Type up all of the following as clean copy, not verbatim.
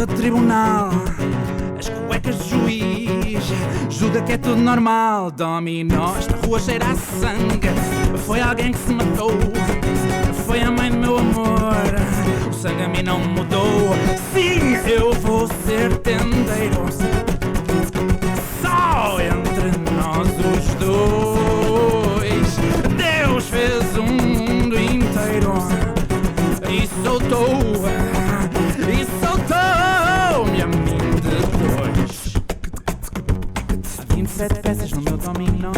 porta do tribunal, as cuecas do juiz, julga que é tudo normal. Dominó, esta rua cheira a sangue, foi alguém que se matou, foi a mãe do meu amor, o sangue a mim não mudou. Sim, eu vou ser tendeiro, só entre nós os dois. Deus fez um mundo inteiro e soltou-me a mim depois. Há 27 peças no meu dominó,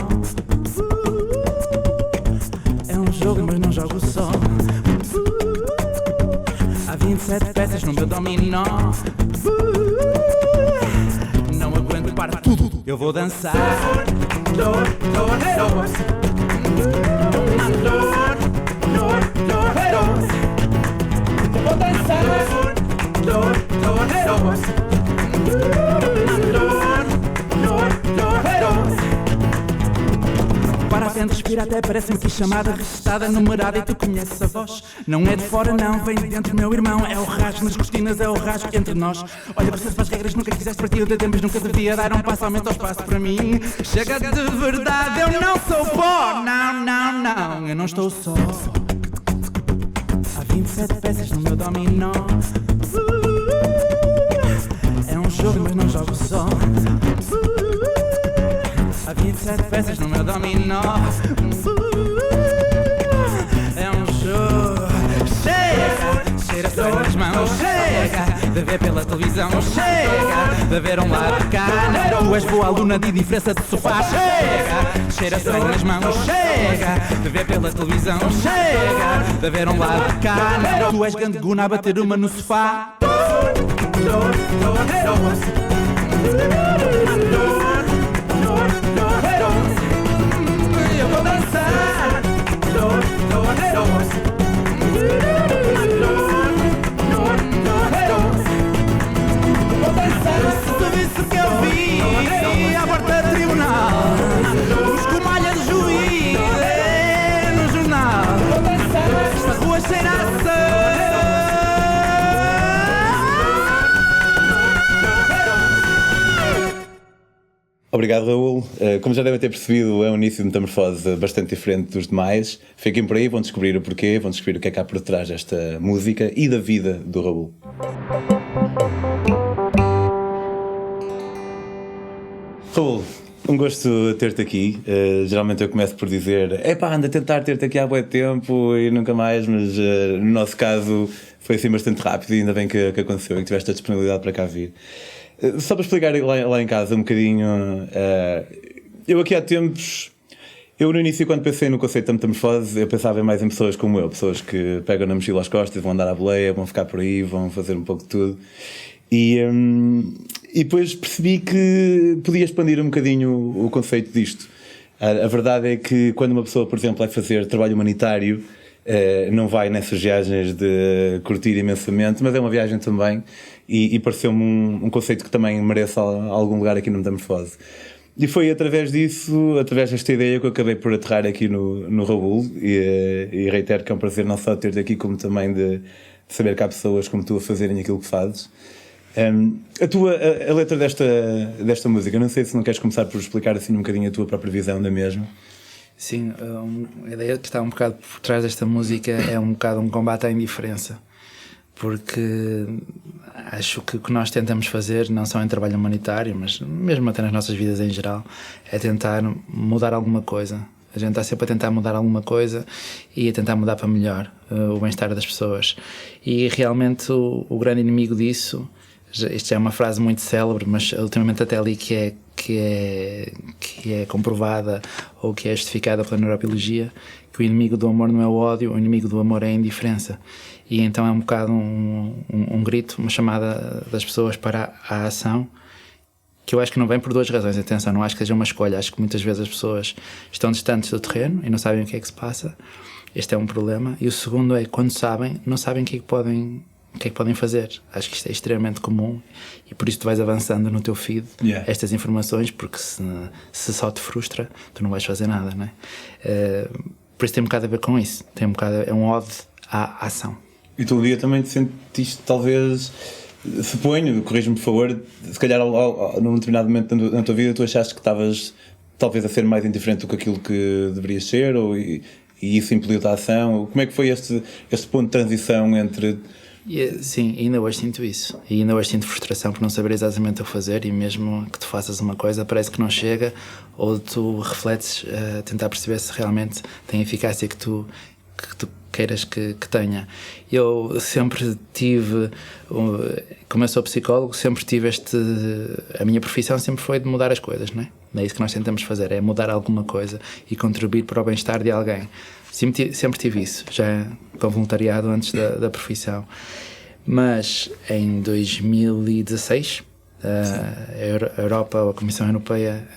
é um jogo mas não jogo só. Há 27 peças no meu dominó, não aguento para tudo, eu vou dançar. Vou dançar. Para atento, respira, até parece-me que chamada registada, numerada, e tu conheces a voz. Não é de fora não, vem de dentro, meu irmão. É o rasgo nas cortinas, é o rasgo entre nós. Olha, você faz regras, nunca quiseste partir de tempos, nunca devia dar um passo, aumenta o espaço para mim. Chega de verdade, eu não sou pó. Não, não, não, eu não estou só. Há 27 peças no meu dominó, é um jogo mas não jogo só. Há 27 peças no meu dominó, é um jogo. Chega, cheira sangue nas mãos. Chega de ver pela televisão. Chega de ver um lado de cá. Tu és boa aluna de diferença de sofá. Chega, cheira sangue nas mãos. Chega de ver pela televisão. Chega de ver um lado de cá. Tu és gandeguna a bater uma no sofá. Eu vou dançar. Vou dançar. Tudo isso que eu vi à porta do tribunal, busco malha de juiz no jornal. Vou dançar. Esta rua cheira a sangue. Obrigado, Raul. Como já devem ter percebido, é um início de metamorfose bastante diferente dos demais. Fiquem por aí, vão descobrir o porquê, vão descobrir o que é que há por trás desta música e da vida do Raul. Raul, um gosto ter-te aqui. Geralmente eu começo por dizer: epá, ando a tentar ter-te aqui há bué tempo e nunca mais, mas no nosso caso foi assim bastante rápido e ainda bem que aconteceu e que tiveste a disponibilidade para cá vir. Só para explicar lá em casa um bocadinho, eu aqui há tempos, eu no início quando pensei no conceito da metamorfose, eu pensava mais em pessoas como eu, pessoas que pegam na mochila às costas, vão andar à boleia, vão ficar por aí, vão fazer um pouco de tudo. E depois percebi que podia expandir um bocadinho o conceito disto. A verdade é que quando uma pessoa, por exemplo, vai fazer trabalho humanitário, não vai nessas viagens de curtir imensamente, mas é uma viagem também, e pareceu-me um conceito que também merece algum lugar aqui no Metamorfose. E foi através disso, através desta ideia, que eu acabei por aterrar aqui no Raul, e reitero que é um prazer não só ter-te aqui, como também de saber que há pessoas como tu a fazerem aquilo que fazes. A letra desta música, não sei se não queres começar por explicar assim um bocadinho a tua própria visão da mesma. Sim, a ideia que está um bocado por trás desta música é um bocado um combate à indiferença, porque acho que o que nós tentamos fazer, não só em trabalho humanitário, mas mesmo até nas nossas vidas em geral, é tentar mudar alguma coisa. A gente está sempre a tentar mudar alguma coisa e a tentar mudar para melhor o bem-estar das pessoas. E realmente o grande inimigo disso, isto já é uma frase muito célebre, mas ultimamente até ali que é comprovada ou que é justificada pela neurobiologia, que o inimigo do amor não é o ódio, o inimigo do amor é a indiferença. E então é um bocado um grito, uma chamada das pessoas para a ação, que eu acho que não vem por duas razões. Atenção, não acho que seja uma escolha, acho que muitas vezes as pessoas estão distantes do terreno e não sabem o que é que se passa. Este é um problema. E o segundo é, quando sabem, não sabem o que é que podem fazer. Acho que isto é extremamente comum e por isso tu vais avançando no teu feed estas informações, porque se só te frustra, tu não vais fazer nada, não é? Por isso tem um bocado a ver com isso. É um ode à ação. E tu um dia também te sentiste talvez suponho, corrijo-me por favor, se calhar num determinado momento na tua vida tu achaste que estavas talvez a ser mais indiferente do que aquilo que deverias ser, e isso impediu-te a ação. Como é que foi este ponto de transição entre... Sim, ainda hoje sinto isso. E ainda hoje sinto frustração por não saber exatamente o que fazer, e mesmo que tu faças uma coisa parece que não chega, ou tu refletes a tentar perceber se realmente tem a eficácia que tu queiras que tenha. Eu sempre tive, como eu sou psicólogo, sempre tive a minha profissão sempre foi de mudar as coisas, não é? É isso que nós tentamos fazer, é mudar alguma coisa e contribuir para o bem-estar de alguém. Sempre tive isso, já com voluntariado antes da profissão. Mas em 2016 a Europa, a Comissão Europeia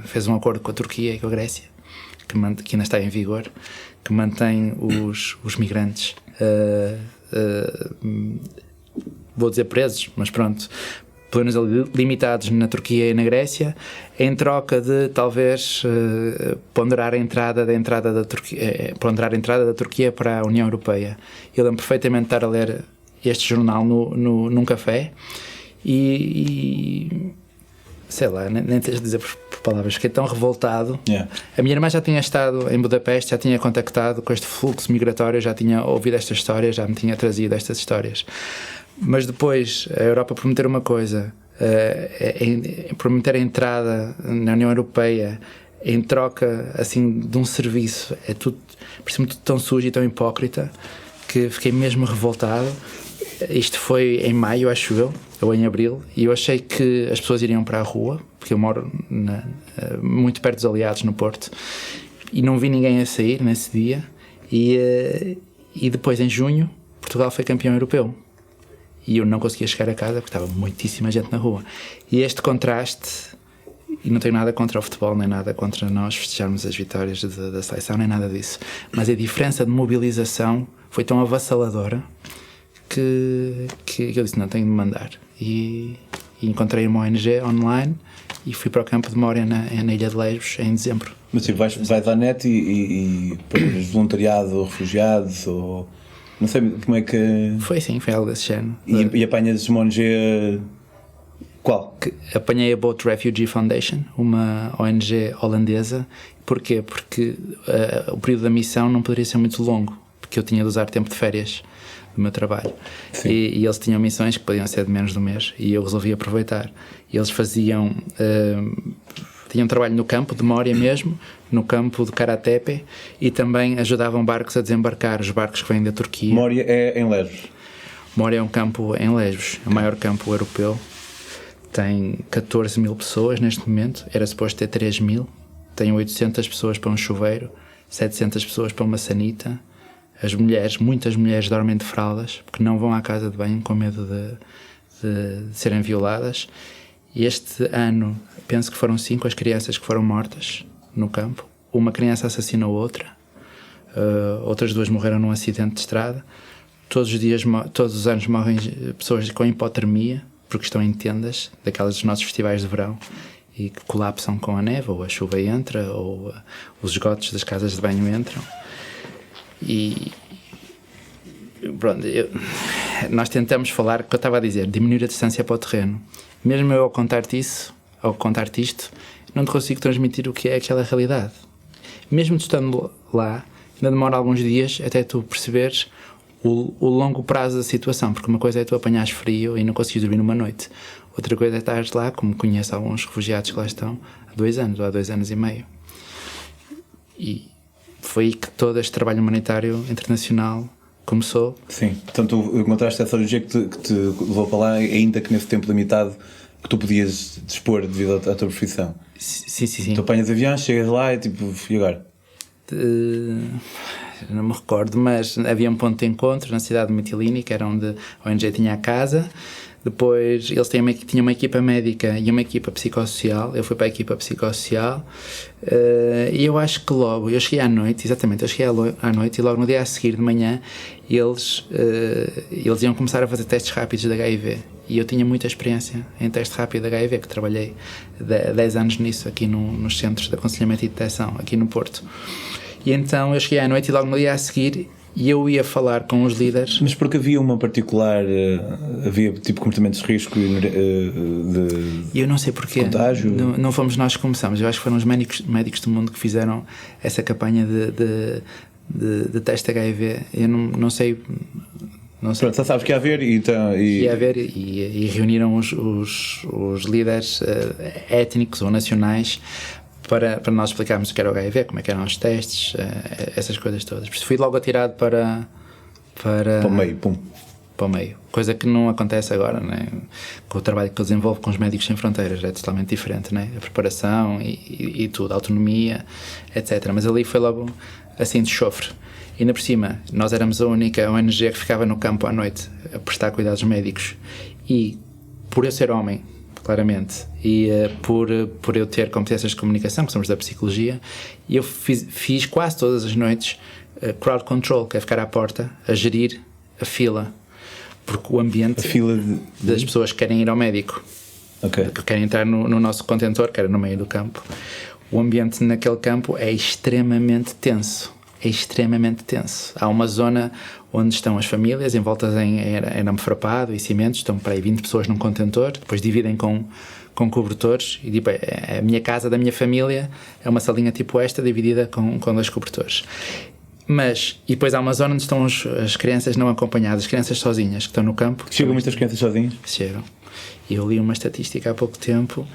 fez um acordo com a Turquia e com a Grécia, que ainda está em vigor, que mantém os migrantes, vou dizer presos, mas pronto, pelo menos limitados na Turquia e na Grécia, em troca de talvez ponderar a entrada da Turquia para a União Europeia. Eu lembro perfeitamente de estar a ler este jornal num café e sei lá, nem tens de dizer por palavras, fiquei tão revoltado. A minha irmã já tinha estado em Budapeste, já tinha contactado com este fluxo migratório, já tinha ouvido estas histórias, já me tinha trazido estas histórias. Mas depois a Europa prometer uma coisa, prometer a entrada na União Europeia em troca assim de um serviço, é tudo, parece-me tudo tão sujo e tão hipócrita que fiquei mesmo revoltado. Isto foi em maio, acho eu, ou em abril, e eu achei que as pessoas iriam para a rua, porque eu moro muito perto dos Aliados, no Porto, e não vi ninguém a sair nesse dia. E depois, em junho, Portugal foi campeão europeu. E eu não conseguia chegar a casa porque estava muitíssima gente na rua. E este contraste, e não tenho nada contra o futebol, nem nada contra nós festejarmos as vitórias da seleção, nem nada disso, mas a diferença de mobilização foi tão avassaladora que eu disse, não, tenho de me mandar. E encontrei uma ONG online e fui para o campo de Moria na Ilha de Lesbos em dezembro. Mas tipo, vais à net e voluntariado, refugiados, ou... Não sei como é que... Foi algo desse género. E apanhas uma ONG... Qual? Apanhei a Boat Refugee Foundation, uma ONG holandesa. Porquê? Porque o período da missão não poderia ser muito longo, porque eu tinha de usar tempo de férias do meu trabalho. E eles tinham missões que podiam ser de menos de um mês, e eu resolvi aproveitar. E eles faziam... tinham trabalho no campo de Moria mesmo, no campo de Karatepe, e também ajudavam barcos a desembarcar, os barcos que vêm da Turquia. Moria é em Lesbos? Moria é um campo em Lesbos, é o maior campo europeu. Tem 14 mil pessoas neste momento, era suposto ter 3 mil. Tem 800 pessoas para um chuveiro, 700 pessoas para uma sanita. As mulheres, muitas mulheres dormem de fraldas, porque não vão à casa de banho com medo de serem violadas. E este ano, penso que foram 5 as crianças que foram mortas no campo. Uma criança assassinou outra, outras 2 morreram num acidente de estrada. Todos os anos morrem pessoas com hipotermia, porque estão em tendas, daquelas dos nossos festivais de verão, e que colapsam com a neve, ou a chuva entra, ou os esgotos das casas de banho entram. E pronto, nós tentamos falar, o que eu estava a dizer, diminuir a distância para o terreno. Mesmo eu ao contar-te isto, não te consigo transmitir o que é aquela realidade. Mesmo tu estando lá, ainda demora alguns dias até tu perceberes o longo prazo da situação, porque uma coisa é tu apanhares frio e não conseguires dormir numa noite. Outra coisa é estares lá, como conheço alguns refugiados que lá estão, há 2 anos ou há 2 anos e meio. E foi aí que todo este trabalho humanitário internacional começou. Sim, então tu encontraste essa origem que te levou para lá, ainda que nesse tempo limitado que tu podias dispor devido à tua profissão. Sim. Tu apanhas aviões, chegas lá e tipo, e agora? Não me recordo, mas havia um ponto de encontro na cidade de Mitilini, que era onde a ONG tinha a casa. Depois eles tinham uma equipa médica e uma equipa psicossocial. Eu fui para a equipa psicossocial e eu acho que logo, eu cheguei à noite à noite e logo no dia a seguir de manhã eles iam começar a fazer testes rápidos de HIV. E eu tinha muita experiência em teste rápido de HIV, que trabalhei 10 anos nisso aqui nos centros de aconselhamento e detecção, aqui no Porto. E então eu cheguei à noite e logo no dia a seguir e eu ia falar com os líderes. Mas porque havia uma particular, havia tipo comportamentos de risco de eu não sei porquê, contágio? Não fomos nós que começamos, eu acho que foram os médicos do mundo que fizeram essa campanha de teste HIV. Eu não sei. Pronto, só sabes que ia haver e reuniram os líderes étnicos ou nacionais para nós explicarmos o que era o HIV, como é que eram os testes, essas coisas todas. Por isso fui logo atirado para o meio, pum. Para o meio. Coisa que não acontece agora, né? Com o trabalho que eu desenvolvo com os Médicos Sem Fronteiras é totalmente diferente, né? A preparação e tudo, a autonomia, etc. Mas ali foi logo assim de chofre. E ainda por cima, nós éramos a única ONG que ficava no campo à noite a prestar cuidados médicos. E por eu ser homem, claramente, e por eu ter competências de comunicação, que somos da psicologia, eu fiz quase todas as noites crowd control, que é ficar à porta a gerir a fila, porque o ambiente das pessoas que querem ir ao médico, que querem entrar no nosso contentor, que era no meio do campo, o ambiente naquele campo é extremamente tenso. Há uma zona onde estão as famílias envoltas em arame farpado e cimentos, estão para aí 20 pessoas num contentor, depois dividem com cobertores, e tipo, a minha casa da minha família é uma salinha tipo esta, dividida com 2 cobertores. E depois há uma zona onde estão as crianças não acompanhadas, as crianças sozinhas, que estão no campo. Chegam muitas crianças sozinhas? Chegam. E eu li uma estatística há pouco tempo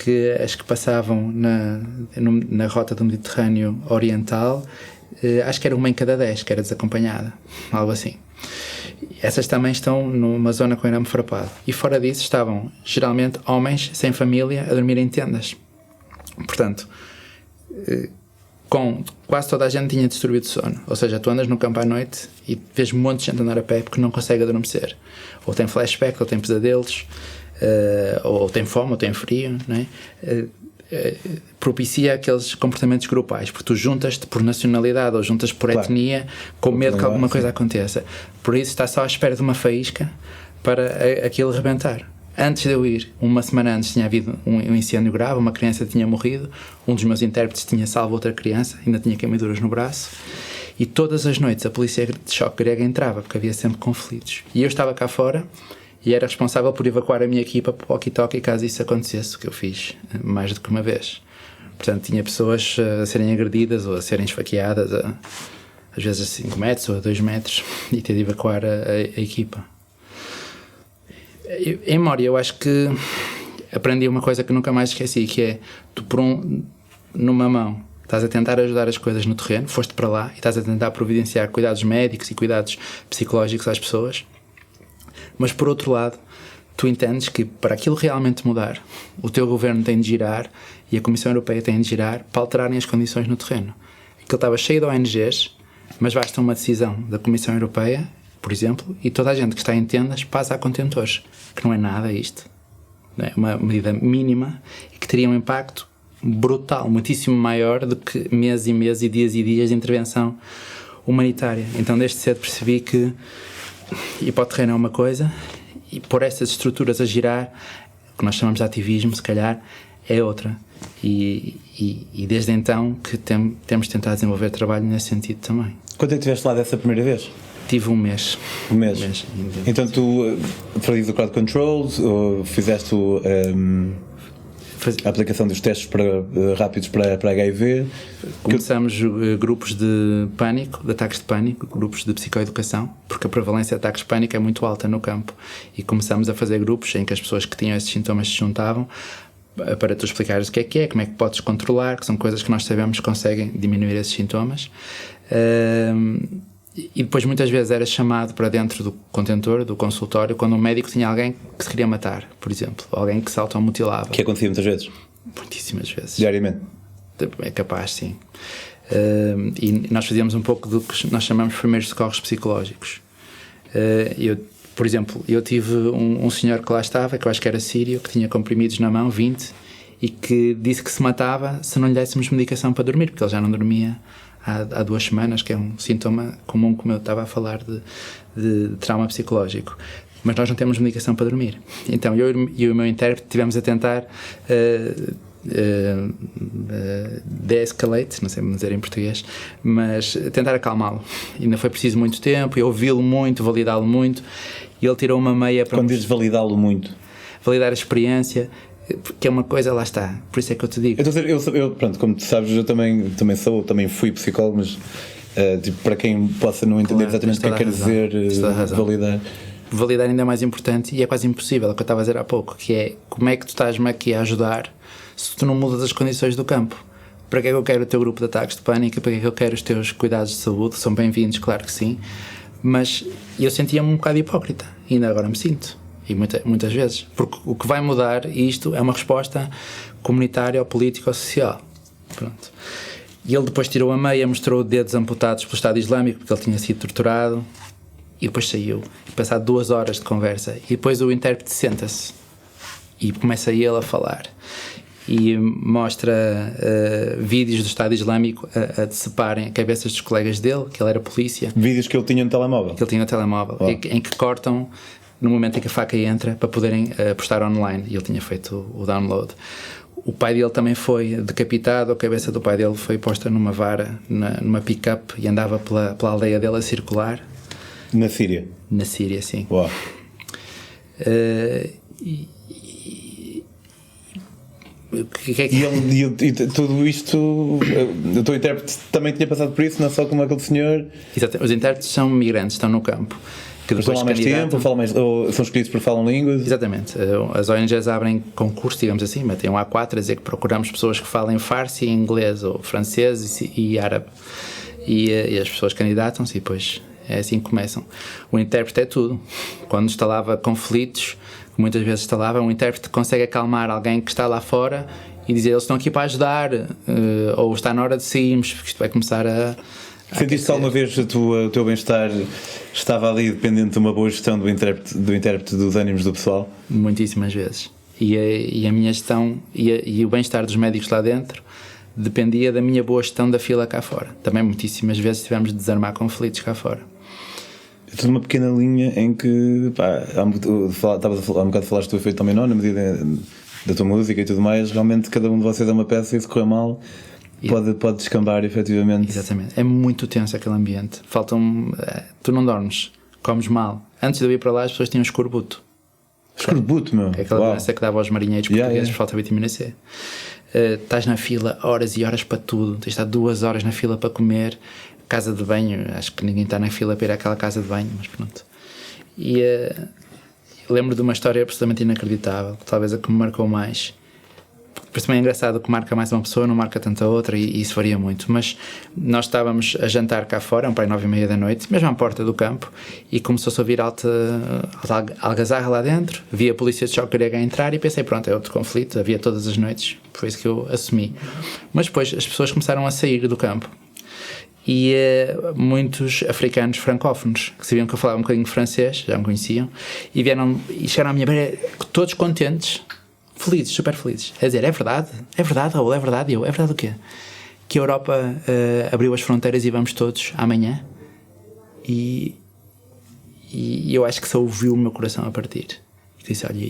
que as que passavam na rota do Mediterrâneo Oriental, acho que era 1 em cada 10 que era desacompanhada, algo assim. Essas também estão numa zona com arame farpado. E fora disso estavam, geralmente, homens sem família a dormir em tendas. Portanto, quase toda a gente tinha distúrbio de sono. Ou seja, tu andas no campo à noite e vês um monte de gente andar a pé porque não consegue adormecer. Ou tem flashback, ou tem pesadelos, ou tem fome, ou tem frio, não é? Propicia aqueles comportamentos grupais, porque tu juntas-te por nacionalidade ou juntas por etnia, com medo que alguma coisa aconteça. Por isso está só à espera de uma faísca para aquilo rebentar. Antes de eu ir, uma semana antes, tinha havido um incêndio grave, uma criança tinha morrido, um dos meus intérpretes tinha salvo outra criança, ainda tinha queimaduras no braço, e todas as noites a polícia de choque grega entrava, porque havia sempre conflitos. E eu estava cá fora e era responsável por evacuar a minha equipa para o walkie-talkie caso isso acontecesse, o que eu fiz mais do que uma vez. Portanto, tinha pessoas a serem agredidas ou a serem esfaqueadas, às vezes a 5 metros ou a 2 metros, e ter de evacuar a equipa. Em Moria, eu acho que aprendi uma coisa que nunca mais esqueci, que é, tu numa mão estás a tentar ajudar as coisas no terreno, foste para lá e estás a tentar providenciar cuidados médicos e cuidados psicológicos às pessoas, mas por outro lado, tu entendes que para aquilo realmente mudar, o teu governo tem de girar e a Comissão Europeia tem de girar para alterarem as condições no terreno. Aquilo estava cheio de ONGs, mas basta uma decisão da Comissão Europeia, por exemplo, e toda a gente que está em tendas passa a contentores, que não é nada isto. É uma medida mínima e que teria um impacto brutal, muitíssimo maior do que meses e meses e dias de intervenção humanitária. Então desde cedo percebi que ir para o terreno é uma coisa e pôr estas estruturas a girar, o que nós chamamos de ativismo, se calhar, é outra. E desde então que temos tentado desenvolver trabalho nesse sentido também. Quando é que estiveste lá dessa primeira vez? Tive um mês. Um mês. Então tu fazes o crowd control, ou fizeste a aplicação dos testes rápidos para HIV? Começamos grupos de pânico, de ataques de pânico, grupos de psicoeducação, porque a prevalência de ataques de pânico é muito alta no campo. E começamos a fazer grupos em que as pessoas que tinham esses sintomas se juntavam para tu explicares o que é, como é que podes controlar, que são coisas que nós sabemos que conseguem diminuir esses sintomas. E depois muitas vezes era chamado para dentro do contentor, do consultório, quando um médico tinha alguém que se queria matar, por exemplo, alguém que se automutilava. Que acontecia muitas vezes? Muitíssimas vezes. Diariamente? É capaz, sim. E nós fazíamos um pouco do que nós chamamos de primeiros socorros psicológicos. Por exemplo, eu tive um senhor que lá estava, que eu acho que era sírio, que tinha comprimidos na mão, 20, e que disse que se matava se não lhe dessemos medicação para dormir, porque ele já não dormia há 2 semanas, que é um sintoma comum, como eu estava a falar, de trauma psicológico. Mas nós não temos medicação para dormir. Então eu e o meu intérprete tivemos a tentar de-escalate, não sei dizer em português, mas tentar acalmá-lo. Ainda foi preciso muito tempo, eu ouvi-lo muito, validá-lo muito, e ele tirou uma meia para... Quando dizes validá-lo muito? Validar a experiência, porque é uma coisa, lá está, por isso é que eu te digo. Eu pronto, como tu sabes, eu também fui psicólogo, mas tipo, para quem possa não entender exatamente o que quer dizer validar. Validar ainda é mais importante e é quase impossível, é o que eu estava a dizer há pouco, que é como é que tu estás-me aqui a ajudar se tu não mudas as condições do campo. Para que é que eu quero o teu grupo de ataques de pânico? Para que é que eu quero os teus cuidados de saúde? São bem-vindos, claro que sim, mas eu sentia-me um bocado hipócrita, e ainda agora me sinto, e muitas vezes, porque o que vai mudar isto é uma resposta comunitária ou política ou social. Pronto. E ele depois tirou a meia, mostrou dedos amputados pelo Estado Islâmico, porque ele tinha sido torturado. E depois saiu, e passado 2 horas de conversa, e depois o intérprete senta-se e começa ele a falar e mostra vídeos do Estado Islâmico a deceparem cabeças dos colegas dele, que ele era polícia. Vídeos que ele tinha no telemóvel? Que ele tinha no telemóvel, em que cortam no momento em que a faca entra para poderem postar online, e ele tinha feito o download. O pai dele também foi decapitado, a cabeça do pai dele foi posta numa vara, numa pick-up, e andava pela aldeia dele a circular. Na Síria? Na Síria, sim. Uau. E tudo isto, o teu intérprete também tinha passado por isso, não só como aquele senhor? Exatamente. Os intérpretes são migrantes, estão no campo. Que depois falam mais tempo, ou são escolhidos por falam línguas? Exatamente. As ONGs abrem concursos, digamos assim, mas tem um A4 a dizer que procuramos pessoas que falem farsi, inglês ou francês e árabe. E as pessoas candidatam-se e depois... É assim que começam. O intérprete é tudo. Quando instalava conflitos, muitas vezes instalava, um intérprete consegue acalmar alguém que está lá fora e dizer: eles estão aqui para ajudar, ou está na hora de sairmos, porque isto vai começar a Sentiste alguma vez o teu bem-estar estava ali dependente de uma boa gestão do intérprete dos ânimos do pessoal? Muitíssimas vezes. E a minha gestão e o bem-estar dos médicos lá dentro dependia da minha boa gestão da fila cá fora. Também muitíssimas vezes tivemos de desarmar conflitos cá fora. Estou numa pequena linha em que estavas há um bocado falaste do efeito dominó na medida da tua música e tudo mais. Realmente cada um de vocês é uma peça e se correr mal pode descambar efetivamente. Exatamente, é muito tenso aquele ambiente. Tu não dormes, comes mal. Antes de eu ir para lá as pessoas tinham escorbuto. Escorbuto, meu? É aquela doença que dava aos marinheiros portugueses por falta de vitamina C. Estás na fila horas e horas para tudo. Tens de estar 2 horas na fila para comer. Casa de banho, acho que ninguém está na fila para ir àquela casa de banho, mas pronto. E lembro de uma história absolutamente inacreditável, talvez a que me marcou mais. Por isso também é engraçado, o que marca mais uma pessoa não marca tanto a outra, e isso varia muito. Mas nós estávamos a jantar cá fora, para 9h30 da noite, mesmo à porta do campo, e começou-se a ouvir alta algazarra lá dentro. Vi a polícia de choque grega a entrar e pensei: pronto, é outro conflito. Havia todas as noites, foi isso que eu assumi. Mas depois as pessoas começaram a sair do campo. E muitos africanos francófonos que sabiam que eu falava um bocadinho de francês, já me conheciam, e vieram e chegaram à minha beira todos contentes, felizes, super felizes, a dizer: é verdade, Raul, é verdade. E eu: é verdade o quê? Que a Europa abriu as fronteiras e vamos todos amanhã. E eu acho que só ouviu o meu coração a partir. E disse: olha,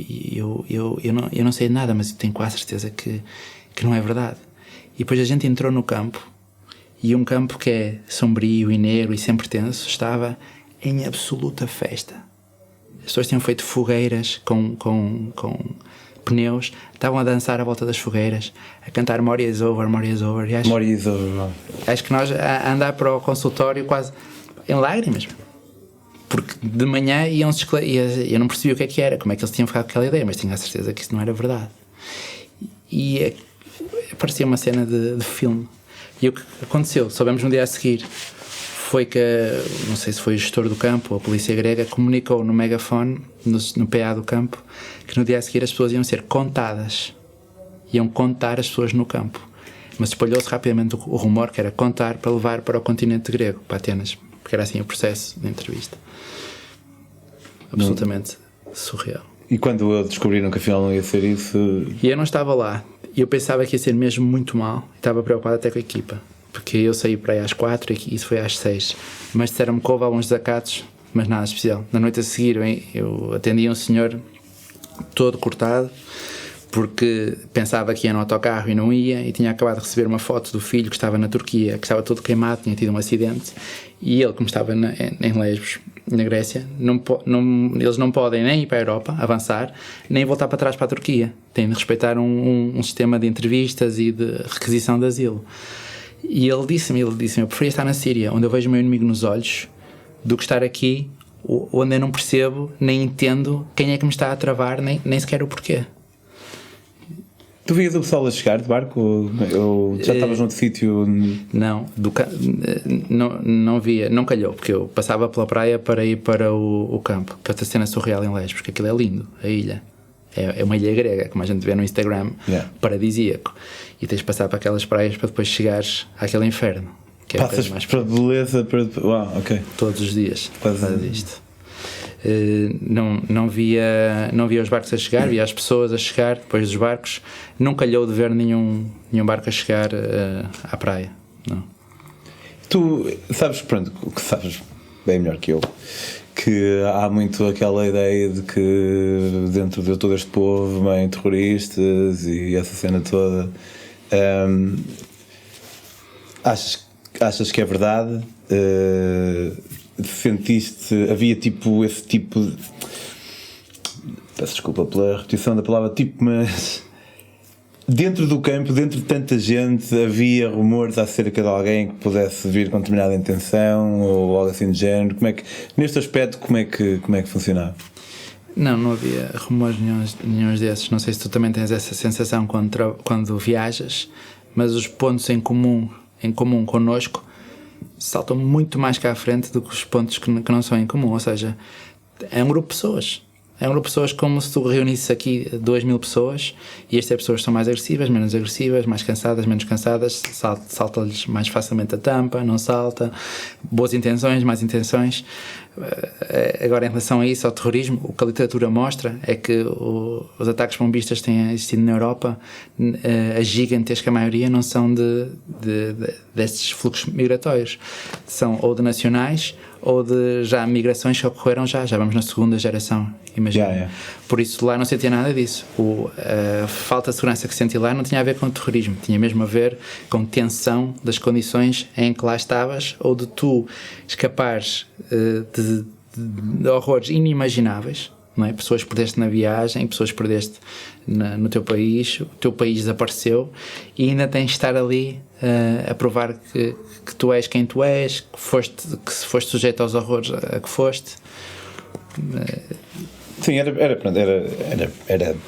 eu não sei nada, mas tenho quase certeza que não é verdade. E depois a gente entrou no campo, e um campo que é sombrio e negro e sempre tenso estava em absoluta festa. As pessoas tinham feito fogueiras com pneus, estavam a dançar à volta das fogueiras, a cantar More is over, More is over. Acho que nós a andar para o consultório quase em lágrimas, porque de manhã iam-se e eu não percebi o que era, como é que eles tinham ficado com aquela ideia, mas tinha a certeza que isso não era verdade. E parecia uma cena de filme. E o que aconteceu, soubemos no dia a seguir, foi que, não sei se foi o gestor do campo ou a polícia grega, comunicou no megafone, no PA do campo, que no dia a seguir as pessoas iam ser contadas. Iam contar as pessoas no campo. Mas espalhou-se rapidamente o rumor que era contar para levar para o continente grego, para Atenas, porque era assim o processo de entrevista. Absolutamente surreal. E quando descobriram que afinal não ia ser isso? E eu não estava lá. E eu pensava que ia ser mesmo muito mal. Estava preocupado até com a equipa, porque eu saí para aí às 4 e isso foi às 6. Mas disseram-me que houve alguns desacatos, mas nada especial. Na noite a seguir eu atendi um senhor todo cortado, porque pensava que ia no autocarro e não ia, e tinha acabado de receber uma foto do filho que estava na Turquia, que estava todo queimado, tinha tido um acidente, e ele, como estava em Lesbos, na Grécia, eles não podem nem ir para a Europa, avançar, nem voltar para trás para a Turquia. Têm de respeitar um sistema de entrevistas e de requisição de asilo. E ele disse-me, eu preferia estar na Síria, onde eu vejo o meu inimigo nos olhos, do que estar aqui, onde eu não percebo, nem entendo quem é que me está a travar, nem sequer o porquê. Tu vias o pessoal a chegar de barco ou já estavas noutro sítio? Não, não via, não calhou, porque eu passava pela praia para ir para o campo, que é outra cena surreal em Lesbos, porque aquilo é lindo, a ilha. É uma ilha grega, como a gente vê no Instagram, paradisíaco. E tens de passar para aquelas praias para depois chegares àquele inferno. Que é passas mais para beleza, uau, ok. Todos os dias, nada disto. Não via os barcos a chegar, via as pessoas a chegar depois dos barcos. Não calhou de ver nenhum barco a chegar à praia, não. Tu sabes, pronto, o que sabes bem melhor que eu, que há muito aquela ideia de que dentro de todo este povo vêm terroristas e essa cena toda. Achas que é verdade? Sentiste, havia tipo esse tipo de... Peço desculpa pela repetição da palavra tipo, mas dentro do campo, dentro de tanta gente, havia rumores acerca de alguém que pudesse vir com determinada intenção ou algo assim do género? Neste aspecto, como é que funcionava? Não havia rumores nenhum desses. Não sei se tu também tens essa sensação quando viajas, mas os pontos em comum connosco saltam muito mais cá à frente do que os pontos que não são em comum. Ou seja, é um grupo de pessoas. É um grupo de pessoas como se tu reunisses aqui 2.000 pessoas e estas pessoas são mais agressivas, menos agressivas, mais cansadas, menos cansadas, salta-lhes mais facilmente a tampa, não salta, boas intenções, más intenções. Agora, em relação a isso, ao terrorismo, o que a literatura mostra é que os ataques bombistas têm existido na Europa, a gigantesca maioria não são destes fluxos migratórios, são ou de nacionais ou de já migrações que ocorreram já vamos na segunda geração, imagina. Por isso lá não sentia nada disso. A falta de segurança que senti lá não tinha a ver com o terrorismo, tinha mesmo a ver com tensão das condições em que lá estavas, ou de tu escapares de horrores inimagináveis, não é? Pessoas que perdeste na viagem, pessoas que perdeste no teu país, o teu país desapareceu e ainda tens de estar ali a provar que tu és quem tu és, que foste sujeito aos horrores a que foste. Sim, era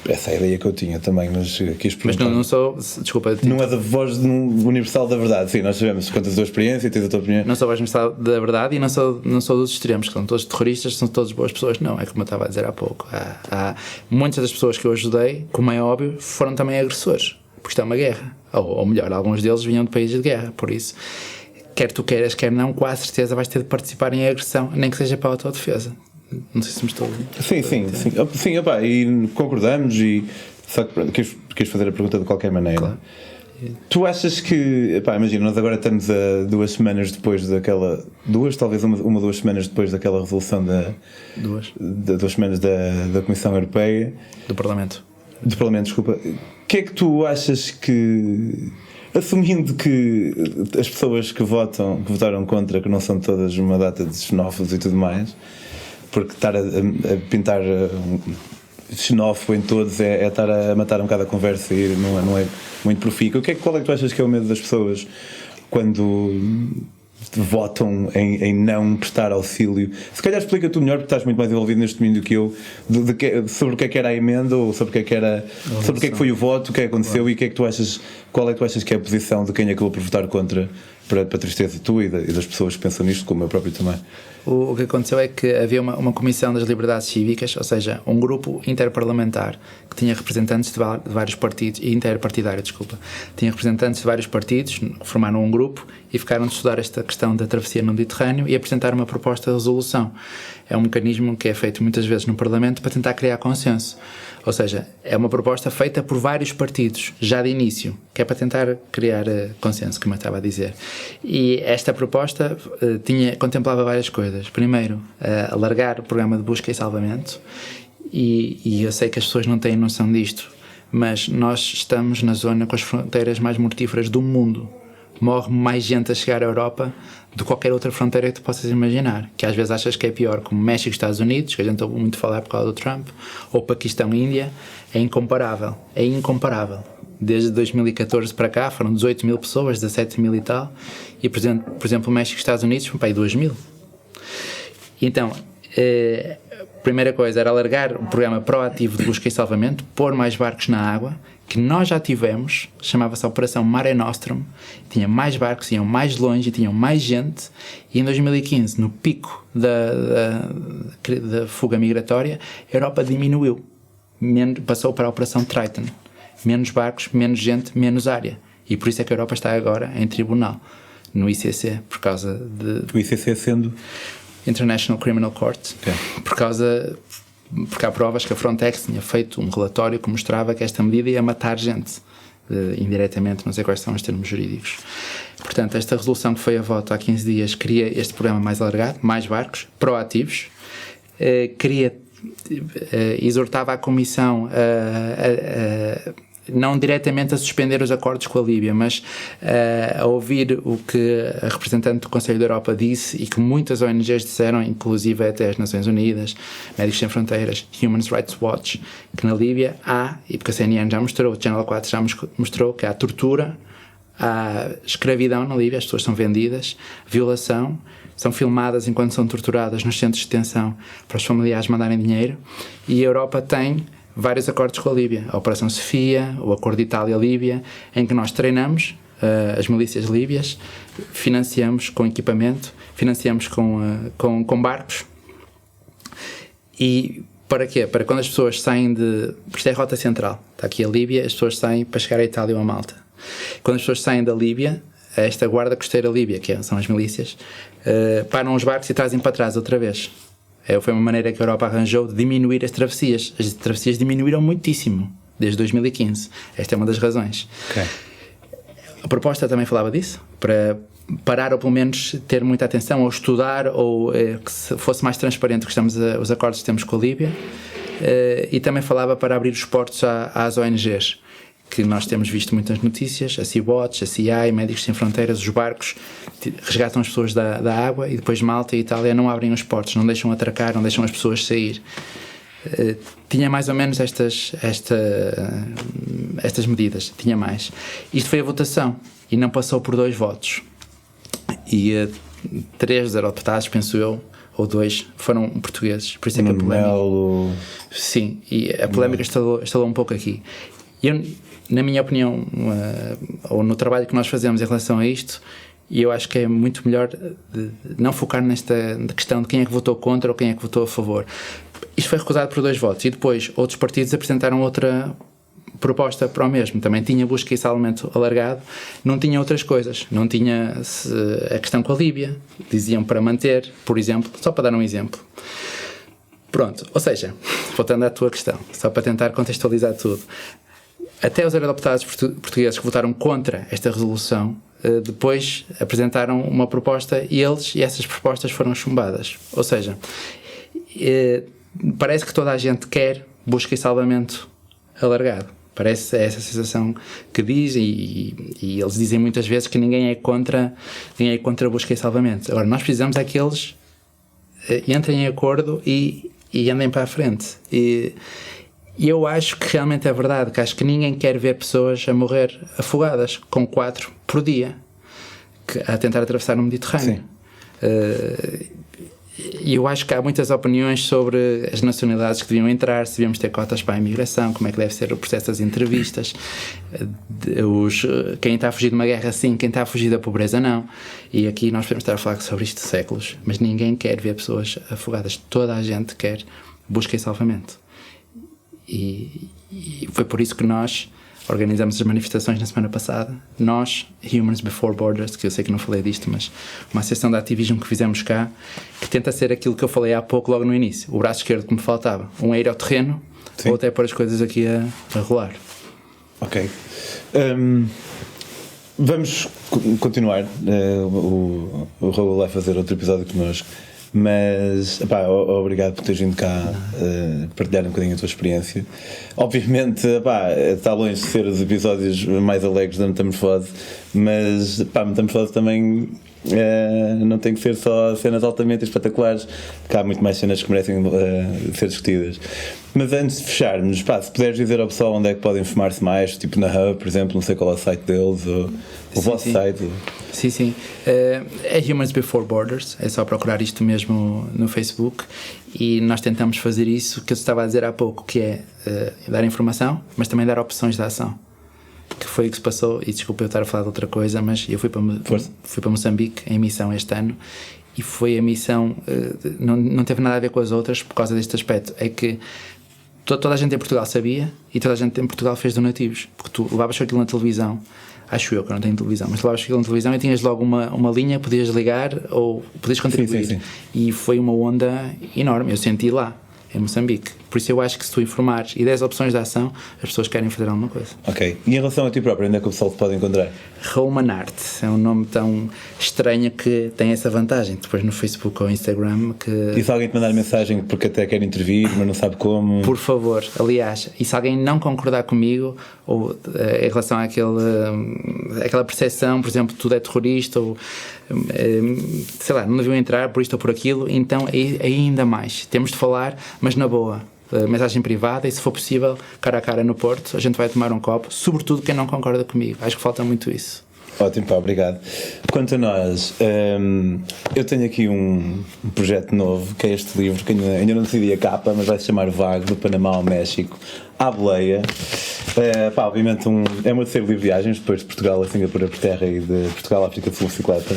essa a ideia que eu tinha também, mas quis perguntar. Mas não sou, desculpa. Não é da voz universal da verdade. Sim, nós sabemos, contas a tua experiência, tens a tua opinião. Não sou a voz universal da verdade e não sou dos extremos, que são todos terroristas, são todas boas pessoas. Não, é como eu estava a dizer há pouco. Há muitas das pessoas que eu ajudei, como é óbvio, foram também agressores, porque isto é uma guerra. Ou melhor, alguns deles vinham de países de guerra, por isso, quer tu queiras, quer não, com a certeza vais ter de participar em agressão, nem que seja para a autodefesa. Não sei se me estou... Sim, opa, e concordamos, e só que pronto, quis fazer a pergunta de qualquer maneira. Claro. Tu achas que, epá, imagina, nós agora estamos a 2 semanas depois daquela... talvez uma ou 2 semanas depois daquela resolução da... 2 semanas da Comissão Europeia. Do Parlamento, desculpa. O que é que tu achas que... Assumindo que as pessoas que votaram contra, que não são todas uma data de xenófobos e tudo mais, porque estar a pintar xenófobo em todos é estar a matar um bocado a conversa e não é muito profícuo. Qual é que tu achas que é o medo das pessoas quando votam em não prestar auxílio? Se calhar explica tu melhor, porque estás muito mais envolvido neste domínio do que eu, sobre o que é que era a emenda, ou sobre o que é que foi o voto, o que é que aconteceu, e qual é que tu achas que é a posição de quem acabou por votar contra, para a tristeza tua e das pessoas que pensam nisto, como eu próprio também. O que aconteceu é que havia uma comissão das liberdades cívicas, ou seja, um grupo interparlamentar que tinha representantes de vários partidos, interpartidário, tinha representantes de vários partidos, formaram um grupo e ficaram de estudar esta questão da travessia no Mediterrâneo e apresentar uma proposta de resolução. É um mecanismo que é feito muitas vezes no Parlamento para tentar criar consenso. Ou seja, é uma proposta feita por vários partidos, já de início, que é para tentar criar consenso, como eu estava a dizer. E esta proposta contemplava várias coisas. Primeiro, alargar o programa de busca e salvamento, e eu sei que as pessoas não têm noção disto, mas nós estamos na zona com as fronteiras mais mortíferas do mundo. Morre mais gente a chegar à Europa do que qualquer outra fronteira que tu possas imaginar, que às vezes achas que é pior, como México e Estados Unidos, que a gente ouve muito falar por causa do Trump, ou Paquistão e Índia. É incomparável, desde 2014 para cá foram 18 mil pessoas, 17 mil e tal, e por exemplo México e Estados Unidos para aí 2 mil. Então a primeira coisa era alargar o programa proativo de busca e salvamento, pôr mais barcos na água, que nós já tivemos, chamava-se a Operação Mare Nostrum, tinha mais barcos, iam mais longe e tinham mais gente, e em 2015, no pico da fuga migratória, a Europa diminuiu, passou para a Operação Triton, menos barcos, menos gente, menos área, e por isso é que a Europa está agora em tribunal, no ICC, por causa de... O ICC sendo... International Criminal Court, okay. Porque há provas que a Frontex tinha feito um relatório que mostrava que esta medida ia matar gente, indiretamente, não sei quais são os termos jurídicos. Portanto, esta resolução que foi a voto há 15 dias cria este programa mais alargado, mais barcos, proativos, exortava a Comissão não diretamente a suspender os acordos com a Líbia, mas a ouvir o que a representante do Conselho da Europa disse e que muitas ONGs disseram, inclusive até as Nações Unidas, Médicos Sem Fronteiras, Human Rights Watch, que na Líbia há, e porque a CNN já mostrou, o Channel 4 já mostrou que há tortura, há escravidão na Líbia, as pessoas são vendidas, violação, são filmadas enquanto são torturadas nos centros de detenção para os familiares mandarem dinheiro, e a Europa tem vários acordos com a Líbia, a Operação Sofia, o Acordo de Itália-Líbia, em que nós treinamos as milícias líbias, financiamos com equipamento, financiamos com barcos. E para quê? Para quando as pessoas saem porque isto é a rota central, está aqui a Líbia, as pessoas saem para chegar à Itália ou a Malta. Quando as pessoas saem da Líbia, esta guarda costeira líbia, que são as milícias, param os barcos e trazem para trás outra vez. Foi uma maneira que a Europa arranjou de diminuir as travessias. As travessias diminuíram muitíssimo desde 2015. Esta é uma das razões. Okay. A proposta também falava disso, para parar ou pelo menos ter muita atenção, ou estudar, ou que fosse mais transparente os acordos que temos com a Líbia. E também falava para abrir os portos às ONGs, que nós temos visto muitas notícias, a Sea-Watch, a CI, Médicos Sem Fronteiras, os barcos resgatam as pessoas da água, e depois Malta e Itália não abrem os portos, não deixam atracar, não deixam as pessoas sair. Tinha mais ou menos estas medidas, tinha mais. Isto foi a votação e não passou por 2 votos. E 3 dos eurodeputados, penso eu, ou 2, foram portugueses. Por isso é que a polémica... Sim, e a polémica estalou um pouco aqui. Eu, na minha opinião, ou no trabalho que nós fazemos em relação a isto, eu acho que é muito melhor não focar nesta questão de quem é que votou contra ou quem é que votou a favor. Isto foi recusado por 2 votos, e depois outros partidos apresentaram outra proposta para o mesmo. Também tinha busca e salvamento alargado, não tinha outras coisas, não tinha a questão com a Líbia, diziam para manter, por exemplo, só para dar um exemplo. Pronto, ou seja, voltando à tua questão, só para tentar contextualizar tudo. Até os eurodeputados portugueses que votaram contra esta resolução depois apresentaram uma proposta e essas propostas foram chumbadas. Ou seja, parece que toda a gente quer busca e salvamento alargado. Parece essa sensação que diz, e eles dizem muitas vezes que ninguém é contra busca e salvamento. Agora, nós precisamos é que eles entrem em acordo e andem para a frente. E eu acho que realmente é verdade, que acho que ninguém quer ver pessoas a morrer afogadas com 4 por dia a tentar atravessar o Mediterrâneo. E eu acho que há muitas opiniões sobre as nacionalidades que deviam entrar, se devíamos ter cotas para a imigração, como é que deve ser o processo das entrevistas, quem está a fugir de uma guerra sim, quem está a fugir da pobreza não. E aqui nós podemos estar a falar sobre isto de séculos, mas ninguém quer ver pessoas afogadas. Toda a gente quer busca e salvamento. E foi por isso que nós organizamos as manifestações na semana passada. Nós, Humans Before Borders, que eu sei que não falei disto, mas uma associação de ativismo que fizemos cá, que tenta ser aquilo que eu falei há pouco logo no início, o braço esquerdo que me faltava, um ir ao terreno, sim, ou até pôr as coisas aqui a rolar. Ok. Vamos continuar. O Raul vai fazer outro episódio connosco Mas obrigado por teres vindo cá partilhar um bocadinho a tua experiência. Obviamente está longe de ser os episódios mais alegres da Metamorfose, mas a Metamorfose também não tem que ser só cenas altamente espetaculares, porque há muito mais cenas que merecem ser discutidas. Mas antes de fecharmos, se puderes dizer ao pessoal onde é que podem informar-se mais, tipo na Hub, por exemplo, não sei qual é o site deles, ou o vosso site. Sim. É Humans Before Borders, é só procurar isto mesmo no Facebook, e nós tentamos fazer isso que eu estava a dizer há pouco, que é dar informação, mas também dar opções de ação, que foi o que se passou. E desculpa eu estar a falar de outra coisa, mas eu fui para Moçambique em missão este ano, e foi a missão, não teve nada a ver com as outras por causa deste aspecto, é que toda a gente em Portugal sabia, e toda a gente em Portugal fez donativos, porque tu levavas aquilo na televisão. Acho eu que eu não tenho televisão, mas levavas aquilo na televisão e tinhas logo uma linha, podias ligar ou podias contribuir. Sim. E foi uma onda enorme, eu senti lá em Moçambique. Por isso eu acho que se tu informares e des opções de ação, as pessoas querem fazer alguma coisa. Ok. E em relação a ti próprio, onde é que o pessoal te pode encontrar? Romanart é um nome tão estranho que tem essa vantagem. Depois no Facebook ou Instagram que... E se alguém te mandar mensagem porque até quer intervir, mas não sabe como? Por favor, aliás, e se alguém não concordar comigo ou em relação àquela percepção, por exemplo, tudo é terrorista ou sei lá, não deviam entrar por isto ou por aquilo, então ainda mais, temos de falar, mas na boa, mensagem privada, e se for possível, cara a cara no Porto, a gente vai tomar um copo, sobretudo quem não concorda comigo. Acho que falta muito isso. Ótimo, obrigado. Quanto a nós, eu tenho aqui um projeto novo, que é este livro, que ainda não decidi a capa, mas vai se chamar Vago, do Panamá ao México, à boleia. Obviamente é uma terceira livre de viagens, depois de Portugal a Singapura por terra e de Portugal à África do Sul bicicleta.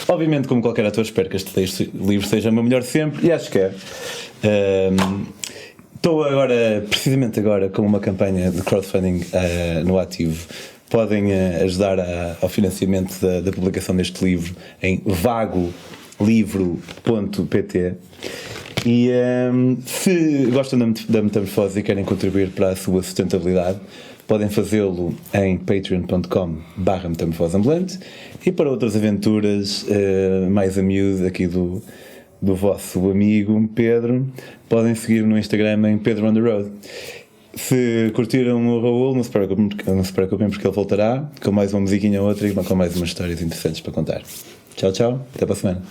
Obviamente, como qualquer ator, espero que este livro seja o meu melhor sempre, e acho que é. Estou precisamente agora, com uma campanha de crowdfunding no ativo. Podem ajudar ao financiamento da publicação deste livro em vagolivro.pt. E se gostam da Metamorfose e querem contribuir para a sua sustentabilidade, podem fazê-lo em patreon.com/metamorfoseambulante, e para outras aventuras mais a miúdo aqui do vosso amigo Pedro, podem seguir no Instagram em Pedro on the Road. Se curtiram o Raul, não se preocupem porque ele voltará com mais uma musiquinha ou outra e com mais umas histórias interessantes para contar. Tchau, até para a semana.